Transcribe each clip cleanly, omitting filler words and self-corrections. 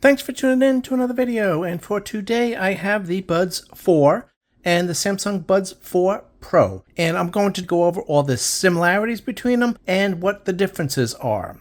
Thanks for tuning in to another video, and for today I have the Buds 4 and the Samsung Buds4 Pro, and I'm going to go over all the similarities between them and what the differences are.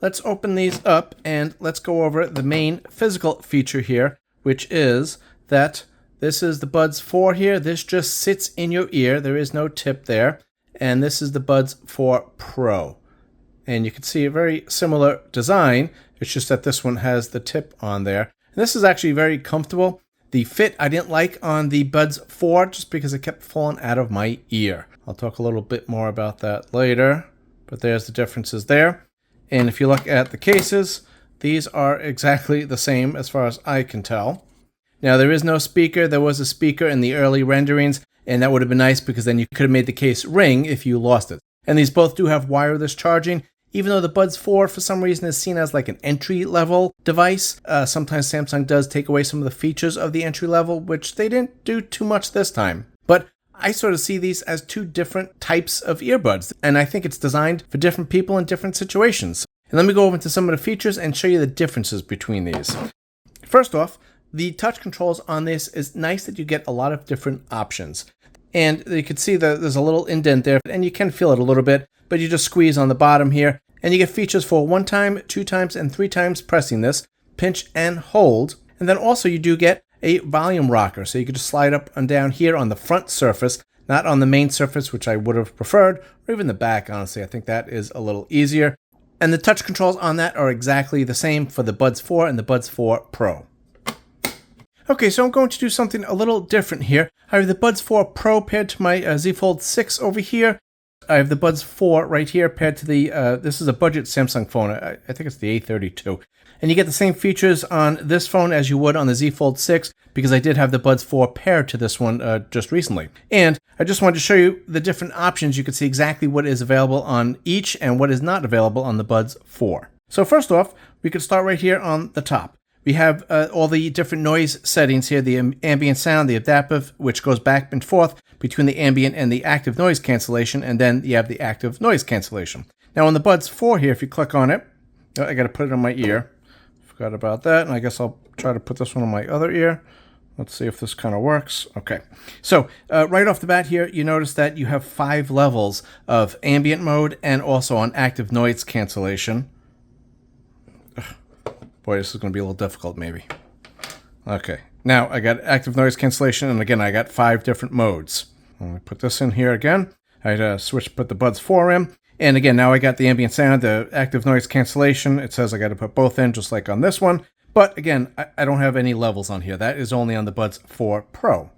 Let's open these up and let's go over the main physical feature here, which is that this is the Buds 4 here. This just sits in your ear. There is no tip there. And this is the Buds 4 Pro. And you can see a very similar design. It's just that this one has the tip on there. And this is actually very comfortable. The fit I didn't like on the Buds 4 just because it kept falling out of my ear. I'll talk a little bit more about that later. But there's the differences there. And if you look at the cases, these are exactly the same as far as I can tell. Now there is no speaker. There was a speaker in the early renderings, and that would have been nice because then you could have made the case ring if you lost it. And these both do have wireless charging, even though the Buds 4 for some reason is seen as like an entry-level device. Sometimes Samsung does take away some of the features of the entry level, which they didn't do too much this time. But I sort of see these as two different types of earbuds, and I think it's designed for different people in different situations. And let me go over into some of the features and show you the differences between these. First off, the touch controls on this is nice that you get a lot of different options. And you can see that there's a little indent there, and you can feel it a little bit, but you just squeeze on the bottom here, and you get features for 1 time, 2 times, and 3 times pressing this, pinch and hold. And then also you do get a volume rocker, so you can just slide up and down here on the front surface, not on the main surface, which I would have preferred, or even the back, honestly. I think that is a little easier. And the touch controls on that are exactly the same for the Buds 4 and the Buds 4 Pro. Okay, so I'm going to do something a little different here. I have the Buds 4 Pro paired to my Z Fold 6 over here. I have the Buds 4 right here paired to the, this is a budget Samsung phone. I think it's the A32. And you get the same features on this phone as you would on the Z Fold 6 because I did have the Buds 4 paired to this one just recently. And I just wanted to show you the different options. You can see exactly what is available on each and what is not available on the Buds 4. So first off, we could start right here on the top. We have all the different noise settings here, the ambient sound, the adaptive, which goes back and forth between the ambient and the active noise cancellation, and then you have the active noise cancellation. Now on the Buds 4 here, if you click on it, I got to put it on my ear. Forgot about that, and I guess I'll try to put this one on my other ear. Let's see if this kind of works. Okay, so right off the bat here, you notice that you have 5 levels of ambient mode and also on active noise cancellation. Boy, this is going to be a little difficult, maybe. Okay, now I got active noise cancellation, and again, I got 5 different modes. Let me put this in here again. I put the Buds 4 in, and again, now I got the ambient sound, the active noise cancellation. It says I got to put both in, just like on this one. But again, I don't have any levels on here. That is only on the Buds 4 Pro.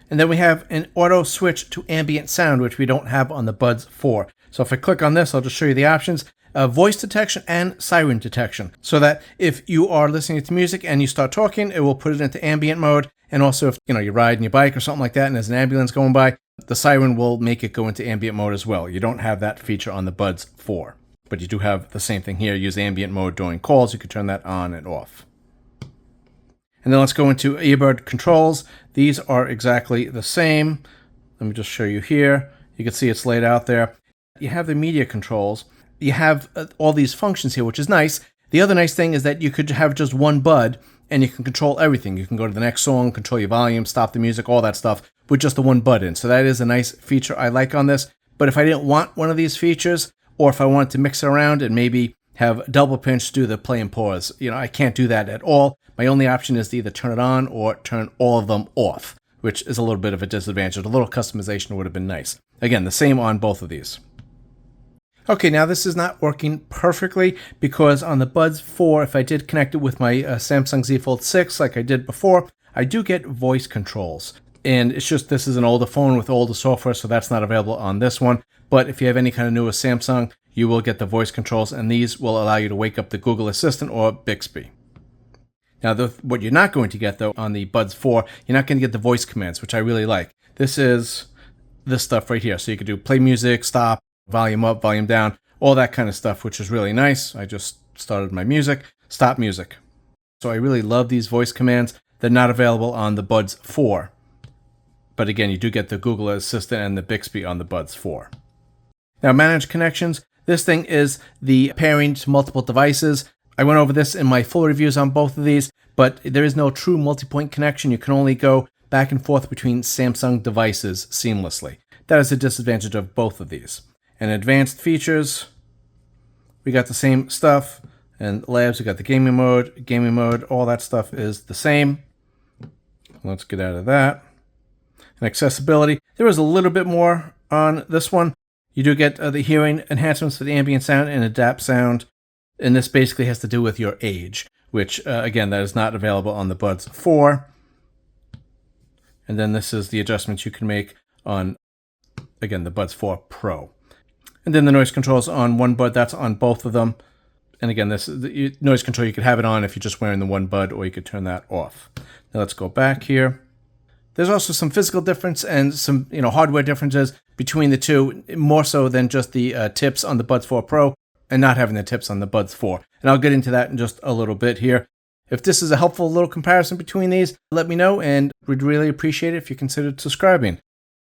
And then we have an auto switch to ambient sound, which we don't have on the Buds 4. So if I click on this, I'll just show you the options. Voice detection and siren detection, so that if you are listening to music and you start talking, it will put it into ambient mode. And also if you're riding your bike or something like that and there's an ambulance going by, the siren will make it go into ambient mode as well. You don't have that feature on the Buds 4, but you do have the same thing here. Use ambient mode during calls. You can turn that on and off. And then let's go into earbud controls. These are exactly the same. Let me just show you here. You can see it's laid out there. You have the media controls. You have all these functions here, which is nice. The other nice thing is that you could have just one bud and you can control everything. You can go to the next song, control your volume, stop the music, all that stuff with just the one bud in. So that is a nice feature I like on this. But if I didn't want one of these features, or if I wanted to mix it around and maybe have double pinch do the play and pause, I can't do that at all. My only option is to either turn it on or turn all of them off, which is a little bit of a disadvantage. A little customization would have been nice. Again, the same on both of these. Okay, now this is not working perfectly because on the Buds 4, if I did connect it with my Samsung Z Fold 6 like I did before, I do get voice controls. And it's just this is an older phone with older software, so that's not available on this one. But if you have any kind of newer Samsung, you will get the voice controls, and these will allow you to wake up the Google Assistant or Bixby. Now, what you're not going to get, though, on the Buds 4, you're not going to get the voice commands, which I really like. This is this stuff right here. So you can do play music, stop, volume up, volume down, all that kind of stuff, which is really nice. I just started my music, stop music. So I really love these voice commands. They're not available on the Buds 4. But again, you do get the Google Assistant and the Bixby on the Buds 4. Now, manage connections. This thing is the pairing to multiple devices. I went over this in my full reviews on both of these, but there is no true multi-point connection. You can only go back and forth between Samsung devices seamlessly. That is a disadvantage of both of these. And advanced features, we got the same stuff. And labs, we got the gaming mode, all that stuff is the same. Let's get out of that. And accessibility, there is a little bit more on this one. You do get the hearing enhancements for the ambient sound and adapt sound. And this basically has to do with your age, which, again, that is not available on the Buds 4. And then this is the adjustments you can make on, again, the Buds 4 Pro. And then the noise controls on one bud, that's on both of them. And again, this is the noise control, you could have it on if you're just wearing the one bud, or you could turn that off. Now let's go back here. There's also some physical difference and some hardware differences between the two, more so than just the tips on the Buds 4 Pro and not having the tips on the Buds 4. And I'll get into that in just a little bit here. If this is a helpful little comparison between these, let me know, and we'd really appreciate it if you considered subscribing.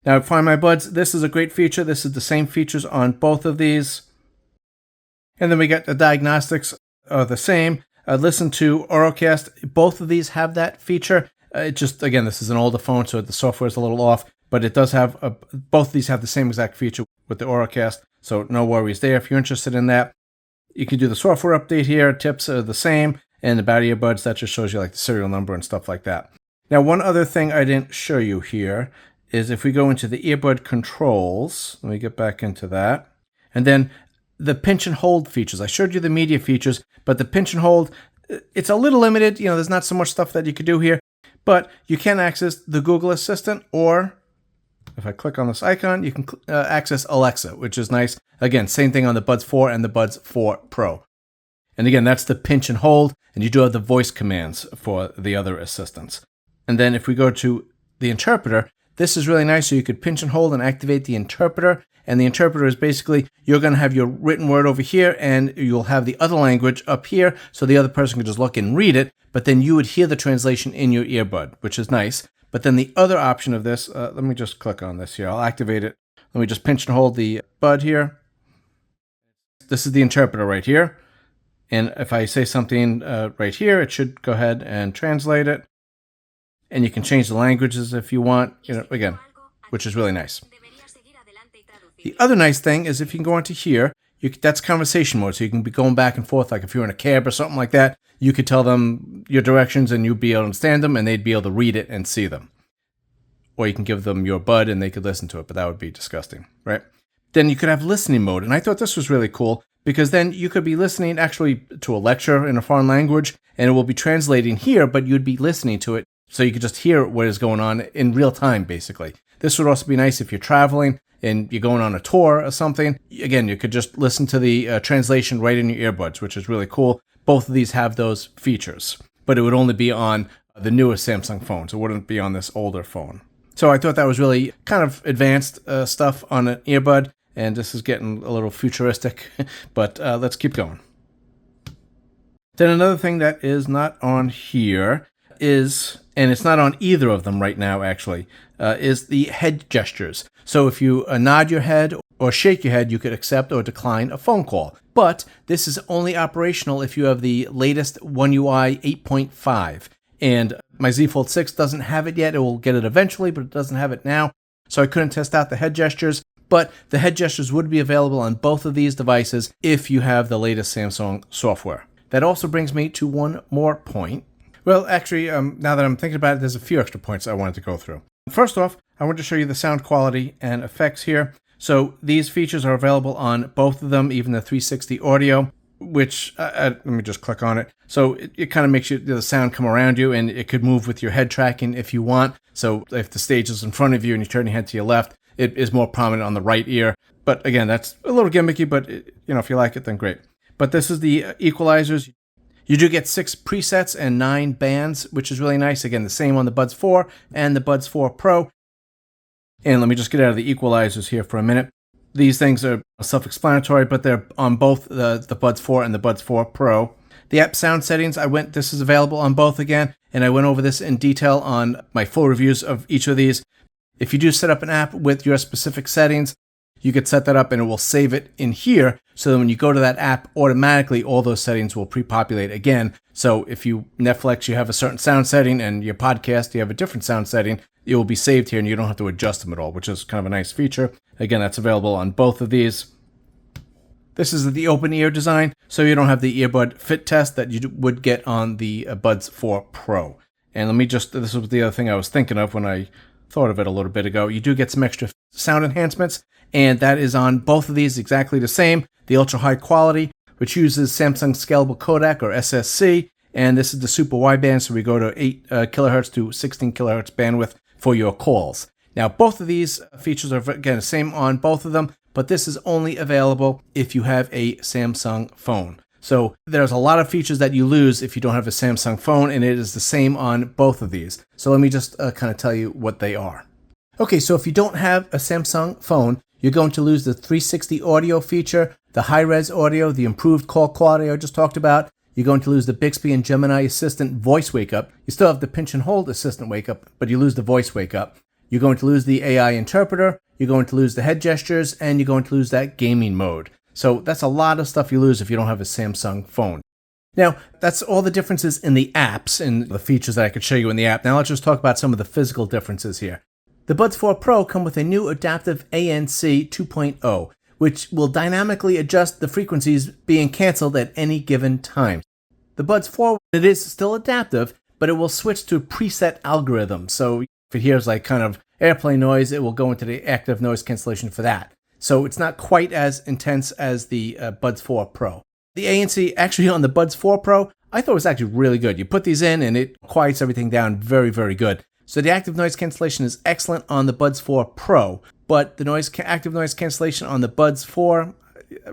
Now, Find My Buds, this is a great feature. This is the same features on both of these. And then we got the diagnostics are the same. Listen to Orocast. Both of these have that feature. Again, this is an older phone, so the software is a little off, but it does have, both of these have the same exact feature with the Orocast, so no worries there. If you're interested in that, you can do the software update here. Tips are the same, and about earbuds, that just shows you like the serial number and stuff like that. Now, one other thing I didn't show you here is if we go into the earbud controls, let me get back into that, and then the pinch and hold features. I showed you the media features, but the pinch and hold, it's a little limited. There's not so much stuff that you could do here, but you can access the Google Assistant, or if I click on this icon, you can access Alexa, which is nice. Again, same thing on the Buds 4 and the Buds 4 Pro. And again, that's the pinch and hold, and you do have the voice commands for the other assistants. And then if we go to the interpreter, this is really nice. So you could pinch and hold and activate the interpreter. And the interpreter is basically, you're going to have your written word over here, and you'll have the other language up here, so the other person can just look and read it, but then you would hear the translation in your earbud, which is nice. But then the other option of this, let me just click on this here. I'll activate it. Let me just pinch and hold the bud here. This is the interpreter right here. And if I say something right here, it should go ahead and translate it. And you can change the languages if you want, again, which is really nice. The other nice thing is if you can go into here, that's conversation mode, so you can be going back and forth, like if you're in a cab or something like that, you could tell them your directions and you'd be able to understand them, and they'd be able to read it and see them. Or you can give them your bud and they could listen to it, but that would be disgusting, right? Then you could have listening mode, and I thought this was really cool, because then you could be listening actually to a lecture in a foreign language, and it will be translating here, but you'd be listening to it, so you could just hear what is going on in real time, basically. This would also be nice if you're traveling and you're going on a tour or something. Again, you could just listen to the translation right in your earbuds, which is really cool. Both of these have those features, but it would only be on the newest Samsung phones. It wouldn't be on this older phone. So I thought that was really kind of advanced stuff on an earbud, and this is getting a little futuristic, but let's keep going. Then another thing that is not on here is, and it's not on either of them right now actually, is the head gestures. So if you nod your head or shake your head, you could accept or decline a phone call. But this is only operational if you have the latest One UI 8.5. And my Z Fold 6 doesn't have it yet. It will get it eventually, but it doesn't have it now. So I couldn't test out the head gestures. But the head gestures would be available on both of these devices if you have the latest Samsung software. That also brings me to one more point. Well, actually, now that I'm thinking about it, there's a few extra points I wanted to go through. First off, I want to show you the sound quality and effects here. So these features are available on both of them, even the 360 audio, which, let me just click on it. So it kind of makes the sound come around you, and it could move with your head tracking if you want. So if the stage is in front of you and you turn your head to your left, it is more prominent on the right ear. But again, that's a little gimmicky, but if you like it, then great. But this is the equalizers. You do get 6 presets and 9 bands, which is really nice. Again, the same on the Buds 4 and the Buds 4 Pro. And let me just get out of the equalizers here for a minute. These things are self-explanatory, but they're on both the Buds 4 and the Buds 4 Pro. The app sound settings, this is available on both again, and I went over this in detail on my full reviews of each of these. If you do set up an app with your specific settings, you could set that up and it will save it in here. So that when you go to that app, automatically all those settings will pre-populate again. So if you Netflix, you have a certain sound setting, and your podcast, you have a different sound setting, it will be saved here and you don't have to adjust them at all, which is kind of a nice feature. Again, that's available on both of these. This is the open ear design, so you don't have the earbud fit test that you would get on the Buds4 Pro. And let me just, this was the other thing I was thinking of when I thought of it a little bit ago. You do get some extra sound enhancements, and that is on both of these exactly the same. The ultra high quality, which uses Samsung Scalable Codec or SSC, and this is the super wideband, so we go to 8 kilohertz to 16 kilohertz bandwidth for your calls. Now, both of these features are, again, the same on both of them, but this is only available if you have a Samsung phone. So there's a lot of features that you lose if you don't have a Samsung phone, and it is the same on both of these. So let me just kind of tell you what they are. Okay, so if you don't have a Samsung phone, you're going to lose the 360 audio feature, the high-res audio, the improved call quality I just talked about. You're going to lose the Bixby and Gemini Assistant voice wake-up. You still have the pinch and hold assistant wake-up, but you lose the voice wake-up. You're going to lose the AI interpreter. You're going to lose the head gestures, and you're going to lose that gaming mode. So that's a lot of stuff you lose if you don't have a Samsung phone. Now, that's all the differences in the apps and the features that I could show you in the app. Now let's just talk about some of the physical differences here. The Buds4 Pro come with a new adaptive ANC 2.0, which will dynamically adjust the frequencies being canceled at any given time. The Buds 4, it is still adaptive, but it will switch to preset algorithms. So if it hears like kind of airplane noise, it will go into the active noise cancellation for that. So it's not quite as intense as the Buds 4 Pro. The ANC actually on the Buds 4 Pro, I thought was actually really good. You put these in and it quiets everything down very, very good. So the active noise cancellation is excellent on the Buds 4 Pro, but the active noise cancellation on the Buds 4,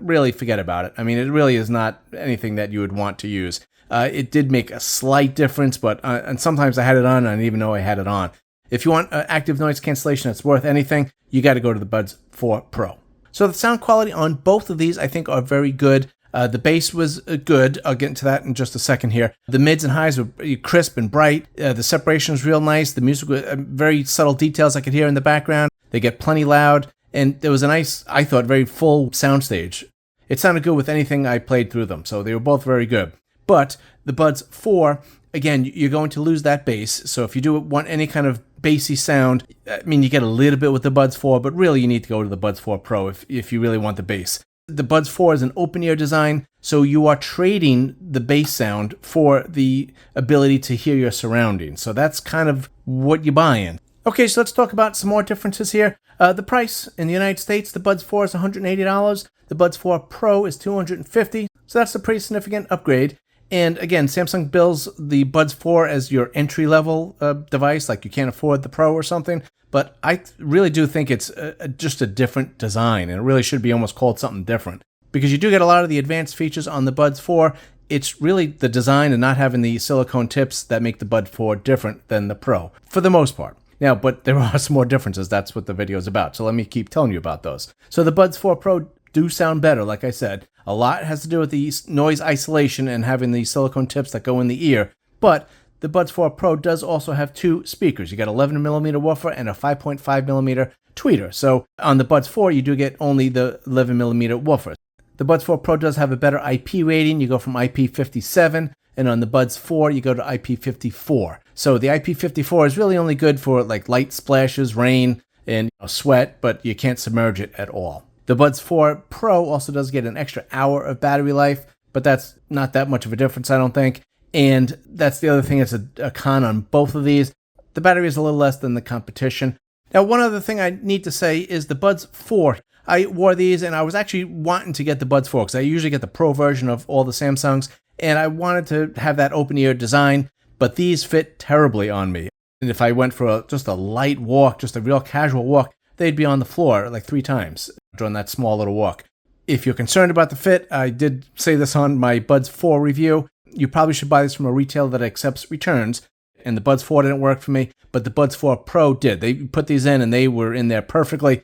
really forget about it. I mean, it really is not anything that you would want to use. It did make a slight difference, but and sometimes I had it on and I didn't even know I had it on. If you want active noise cancellation that's worth anything, you got to go to the Buds 4 Pro. So the sound quality on both of these, I think, are very good. The bass was good. I'll get into that in just a second here. The mids and highs were crisp and bright. The separation was real nice. The music was very subtle details I could hear in the background. They get plenty loud. And there was a nice, I thought, very full soundstage. It sounded good with anything I played through them. So they were both very good. But the Buds 4, again, you're going to lose that bass. So if you do want any kind of bassy sound, I mean, you get a little bit with the Buds 4, but really you need to go to the Buds 4 Pro if you really want the bass. The Buds 4 is an open ear design, so you are trading the bass sound for the ability to hear your surroundings. So that's kind of what you're buying. Okay, so let's talk about some more differences here. The price in the United States, the Buds 4 is $180. The Buds 4 Pro is $250. So that's a pretty significant upgrade. And again, Samsung bills the Buds 4 as your entry-level device, like you can't afford the Pro or something. But I really do think it's just a different design, and it really should be almost called something different. Because you do get a lot of the advanced features on the Buds 4. It's really the design and not having the silicone tips that make the Buds 4 different than the Pro, for the most part. Now, but there are some more differences. That's what the video is about. So let me keep telling you about those. So the Buds 4 Pro do sound better, like I said. A lot has to do with the noise isolation and having the silicone tips that go in the ear. But the Buds 4 Pro does also have two speakers. You got 11mm woofer and a 5.5mm tweeter. So on the Buds 4, you do get only the 11mm woofer. The Buds 4 Pro does have a better IP rating. You go from IP57, and on the Buds 4, you go to IP54. So the IP54 is really only good for like light splashes, rain, and sweat, but you can't submerge it at all. The Buds 4 Pro also does get an extra hour of battery life, but that's not that much of a difference, I don't think. And that's the other thing that's a con on both of these. The battery is a little less than the competition. Now, one other thing I need to say is the Buds 4. I wore these and I was actually wanting to get the Buds 4 because I usually get the Pro version of all the Samsungs, and I wanted to have that open ear design, but these fit terribly on me. And if I went for just a light walk, just a real casual walk, they'd be on the floor like 3 times during that small little walk. If you're concerned about the fit, I did say this on my Buds 4 review. You probably should buy this from a retailer that accepts returns. And the Buds 4 didn't work for me, but the Buds 4 Pro did. They put these in and they were in there perfectly.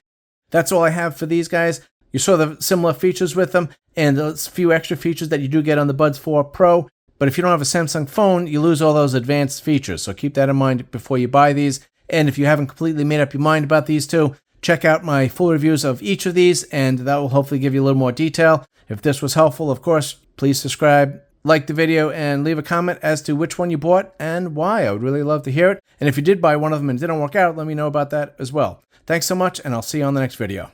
That's all I have for these guys. You saw the similar features with them and a few extra features that you do get on the Buds 4 Pro. But if you don't have a Samsung phone, you lose all those advanced features. So keep that in mind before you buy these. And if you haven't completely made up your mind about these two, check out my full reviews of each of these, and that will hopefully give you a little more detail. If this was helpful, of course, please subscribe, like the video, and leave a comment as to which one you bought and why. I would really love to hear it. And if you did buy one of them and it didn't work out, let me know about that as well. Thanks so much, and I'll see you on the next video.